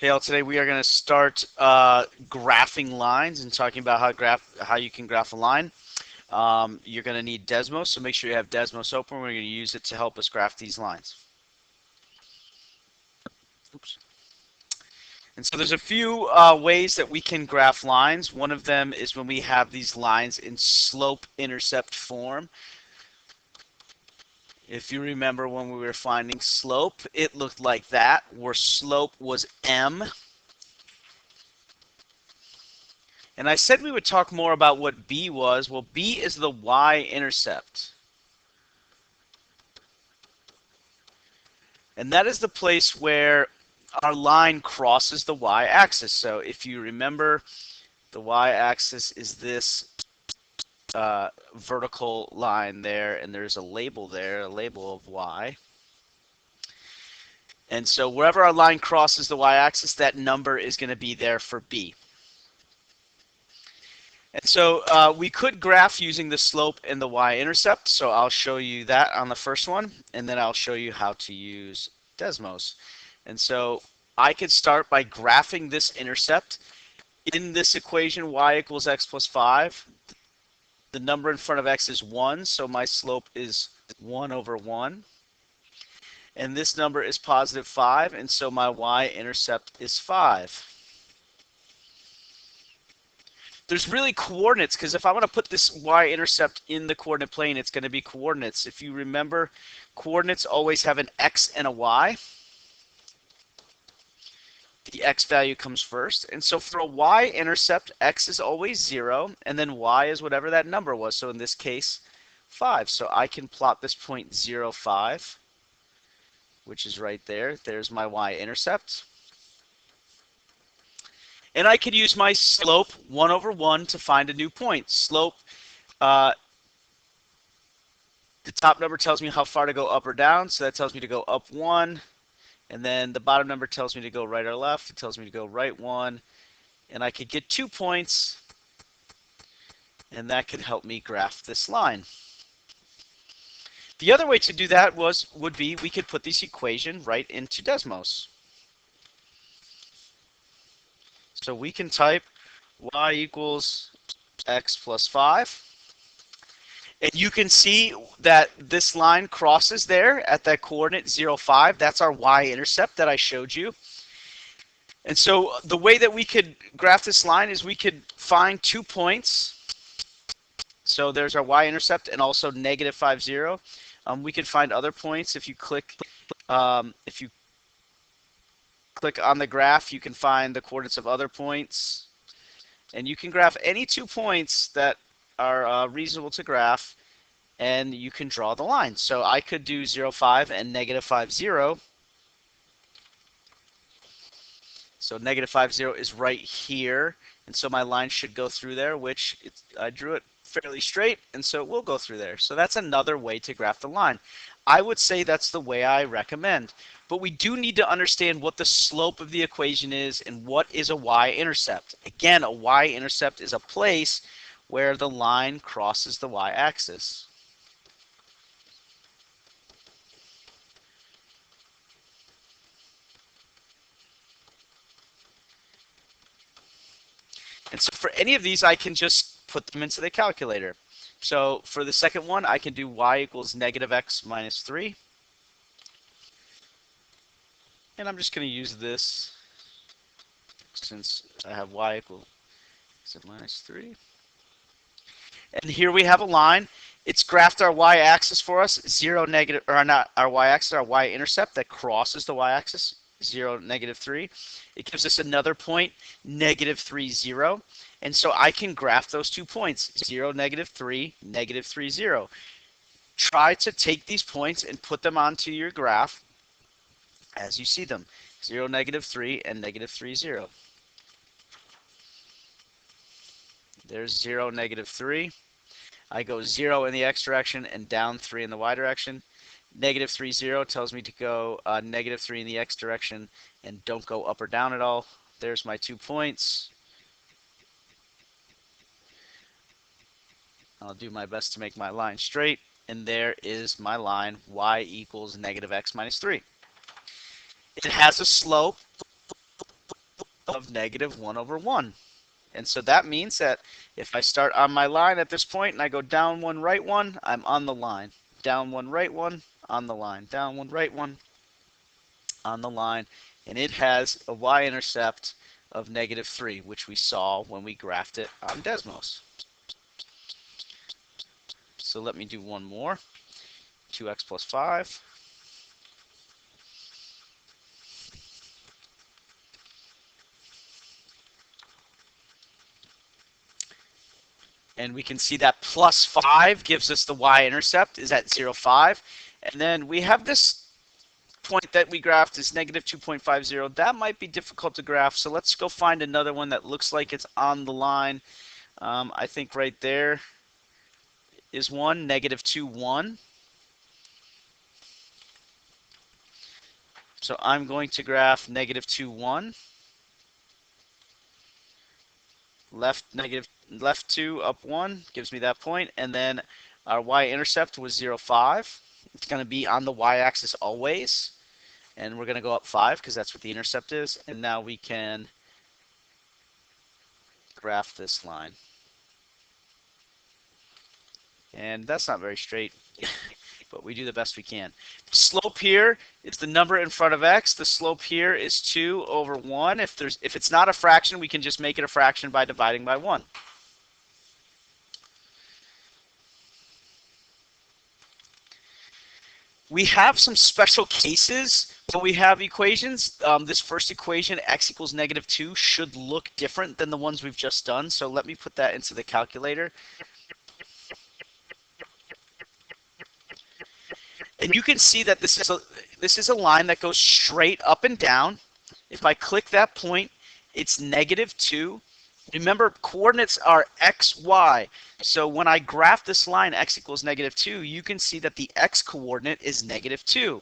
Hey, all, today we are going to start graphing lines and talking about how you can graph a line. You're going to need Desmos, so make sure you have Desmos open. We're going to use it to help us graph these lines. Oops. And so there's a few ways that we can graph lines. One of them is when we have these lines in slope-intercept form. If you remember when we were finding slope, it looked like that, where slope was m. And I said we would talk more about what B was. Well, B is the y-intercept. And that is the place where our line crosses the y-axis. So if you remember, the y-axis is this vertical line there, and there's a label there, a label of y. And so wherever our line crosses the y-axis, that number is going to be there for B. And so we could graph using the slope and the y-intercept. So I'll show you that on the first one, and then I'll show you how to use Desmos. And so I could start by graphing this intercept. In this equation, y equals x plus 5. The number in front of x is 1, so my slope is 1 over 1. And this number is positive 5, and so my y-intercept is 5. There's really coordinates, because if I want to put this y-intercept in the coordinate plane, it's going to be coordinates. If you remember, coordinates always have an x and a y. The x value comes first. And so for a y-intercept, x is always 0, and then y is whatever that number was. So in this case, 5. So I can plot this point 0, 5, which is right there. There's my y-intercept. And I could use my slope 1 over 1 to find a new point. Slope, the top number tells me how far to go up or down, so that tells me to go up 1. And then the bottom number tells me to go right or left. It tells me to go right 1. And I could get 2 points, and that could help me graph this line. The other way to do that would be we could put this equation right into Desmos. So we can type y equals x plus 5. And you can see that this line crosses there at that coordinate 0, 5. That's our y-intercept that I showed you. And so the way that we could graph this line is we could find 2 points. So there's our y-intercept and also negative 5, 0. We could find other points if you click on the graph, you can find the coordinates of other points. And you can graph any 2 points that are reasonable to graph, and you can draw the line. So I could do 0, 5 and negative 5, 0. So negative 5, 0 is right here, and so my line should go through there, which I drew it fairly straight, and so it will go through there. So that's another way to graph the line. I would say that's the way I recommend. But we do need to understand what the slope of the equation is and what is a y-intercept. Again, a y-intercept is a place where the line crosses the y-axis. And so for any of these, I can just put them into the calculator. So for the second one, I can do y equals negative x minus 3. And I'm just going to use this since I have y equals minus 3. And here we have a line. It's graphed our y-axis for us, 0, negative, or not our y-axis, our y-intercept that crosses the y-axis, 0, negative 3. It gives us another point, negative 3, 0. And so I can graph those 2 points, 0, negative 3, negative 3, 0. Try to take these points and put them onto your graph as you see them, 0, negative 3, and negative 3, 0. There's 0, negative 3. I go 0 in the x direction and down 3 in the y direction. Negative 3, 0 tells me to go negative 3 in the x direction and don't go up or down at all. There's my 2 points. I'll do my best to make my line straight. And there is my line, y equals negative x minus 3. It has a slope of negative 1 over 1. And so that means that if I start on my line at this point and I go down 1, right 1, I'm on the line. Down 1, right 1, on the line. Down 1, right 1, on the line. And it has a y-intercept of negative 3, which we saw when we graphed it on Desmos. So let me do one more. 2x plus 5. And we can see that plus 5 gives us the y-intercept is at 0, 5. And then we have this point that we graphed is negative 2.50. That might be difficult to graph, so let's go find another one that looks like it's on the line. I think right there is one, negative 2, 1. So I'm going to graph negative 2, 1. Left 2, up 1 gives me that point, and then our y-intercept was 0, 5. It's going to be on the y-axis always, and we're going to go up 5 because that's what the intercept is. And now we can graph this line. And that's not very straight, but we do the best we can. The slope here is the number in front of x. The slope here is 2 over 1. If it's not a fraction, we can just make it a fraction by dividing by 1. We have some special cases when we have equations. This first equation, x equals negative 2, should look different than the ones we've just done. So let me put that into the calculator. And you can see that this is a line that goes straight up and down. If I click that point, it's negative 2. Remember, coordinates are x, y. So when I graph this line, x equals negative 2, you can see that the x coordinate is negative 2.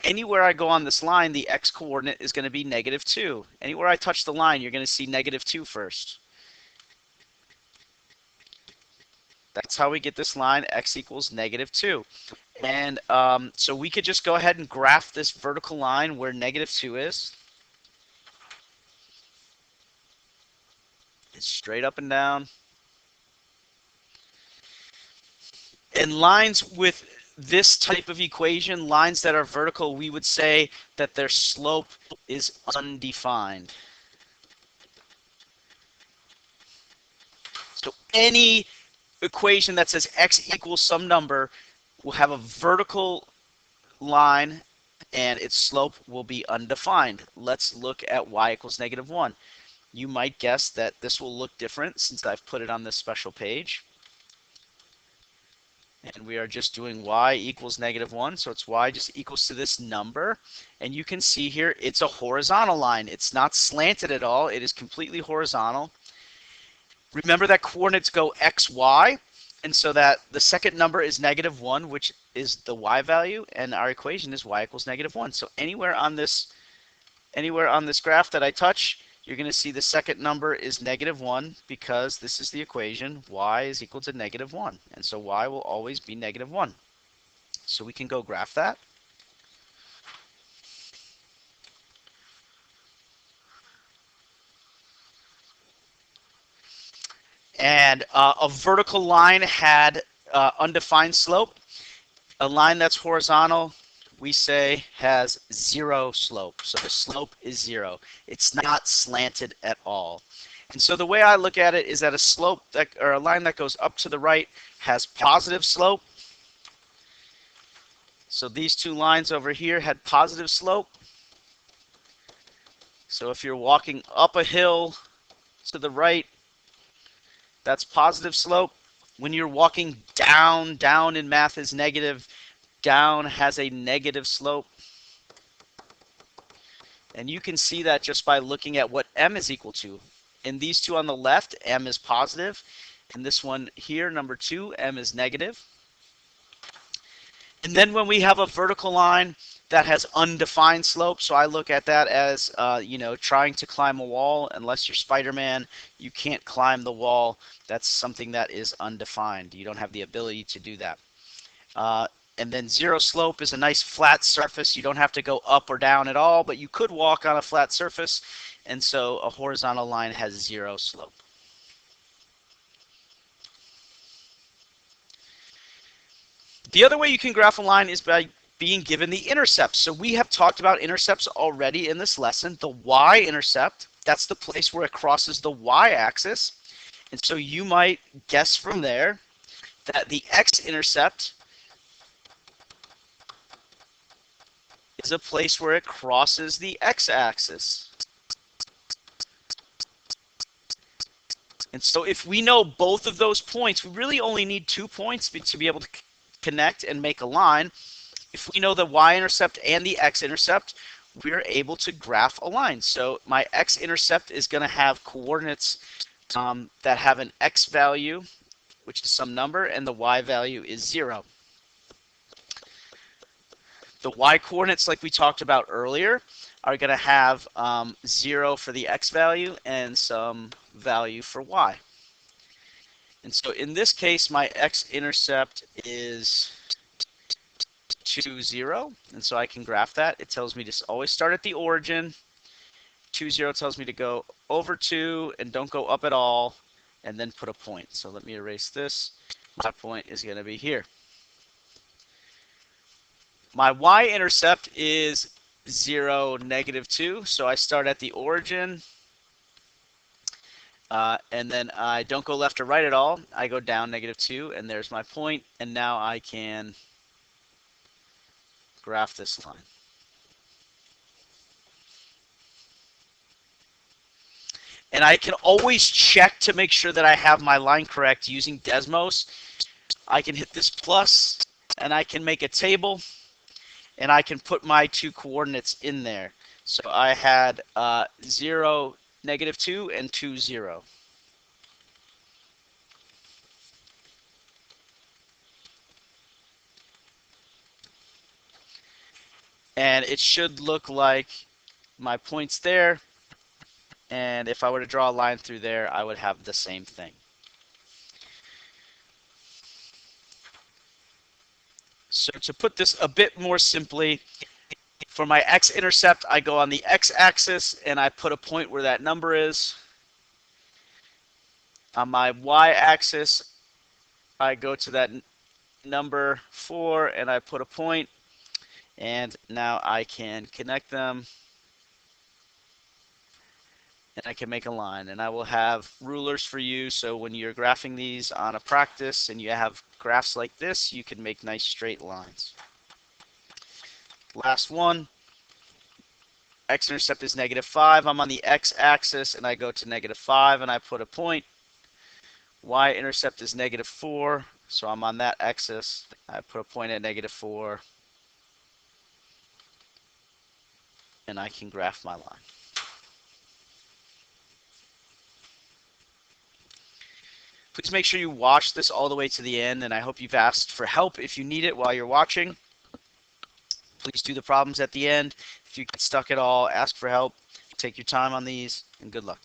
Anywhere I go on this line, the x coordinate is going to be negative 2. Anywhere I touch the line, you're going to see negative 2 first. That's how we get this line, x equals negative 2. And so we could just go ahead and graph this vertical line where negative 2 is. It's straight up and down. And lines with this type of equation, lines that are vertical, we would say that their slope is undefined. So any equation that says x equals some number will have a vertical line and its slope will be undefined. Let's look at y equals negative 1. You might guess that this will look different since I've put it on this special page. And we are just doing y equals negative 1, so it's y just equals to this number. And you can see here it's a horizontal line. It's not slanted at all. It is completely horizontal. Remember that coordinates go x, y, and so that the second number is negative 1, which is the y value, and our equation is y equals negative 1. So anywhere on this graph that I touch, you're going to see the second number is negative 1 because this is the equation, y is equal to negative 1. And so y will always be negative 1. So we can go graph that. And a vertical line had undefined slope. A line that's horizontal, we say, has 0 slope. So the slope is 0. It's not slanted at all. And so the way I look at it is that a slope or a line that goes up to the right has positive slope. So these two lines over here had positive slope. So if you're walking up a hill to the right, that's positive slope. When you're walking down in math is negative. Down has a negative slope. And you can see that just by looking at what m is equal to. In these two on the left, m is positive. In this one here, number 2, m is negative. And then when we have a vertical line that has undefined slope, so I look at that as, trying to climb a wall. Unless you're Spider-Man, you can't climb the wall. That's something that is undefined. You don't have the ability to do that. And then zero slope is a nice flat surface. You don't have to go up or down at all, but you could walk on a flat surface. And so a horizontal line has zero slope. The other way you can graph a line is by being given the intercept. So we have talked about intercepts already in this lesson. The y-intercept, that's the place where it crosses the y-axis. And so you might guess from there that the x-intercept is a place where it crosses the x-axis. And so if we know both of those points, we really only need 2 points to be able to connect and make a line. If we know the y-intercept and the x-intercept, we're able to graph a line. So my x-intercept is going to have coordinates that have an x value, which is some number, and the y value is 0. The y coordinates, like we talked about earlier, are going to have 0 for the x value and some value for y. And so in this case, my x-intercept is 2, 0. And so I can graph that. It tells me to always start at the origin. 2, 0 tells me to go over 2 and don't go up at all, and then put a point. So let me erase this. My point is going to be here. My y-intercept is 0, -2. So I start at the origin. And then I don't go left or right at all. I go down -2, and there's my point. And now I can graph this line. And I can always check to make sure that I have my line correct using Desmos. I can hit this plus, and I can make a table, and I can put my 2 coordinates in there. So I had 0, -2, and 2, 0. And it should look like my points there. And if I were to draw a line through there, I would have the same thing. So to put this a bit more simply, for my x-intercept, I go on the x-axis and I put a point where that number is. On my y-axis, I go to that number 4 and I put a point. And now I can connect them. And I can make a line. And I will have rulers for you, so when you're graphing these on a practice and you have graphs like this, you can make nice straight lines. Last one. X-intercept is -5. I'm on the x-axis and I go to -5 and I put a point. Y-intercept is -4, so I'm on that axis. I put a point at -4 and I can graph my line. Please make sure you watch this all the way to the end, and I hope you've asked for help if you need it while you're watching. Please do the problems at the end. If you get stuck at all, ask for help. Take your time on these, and good luck.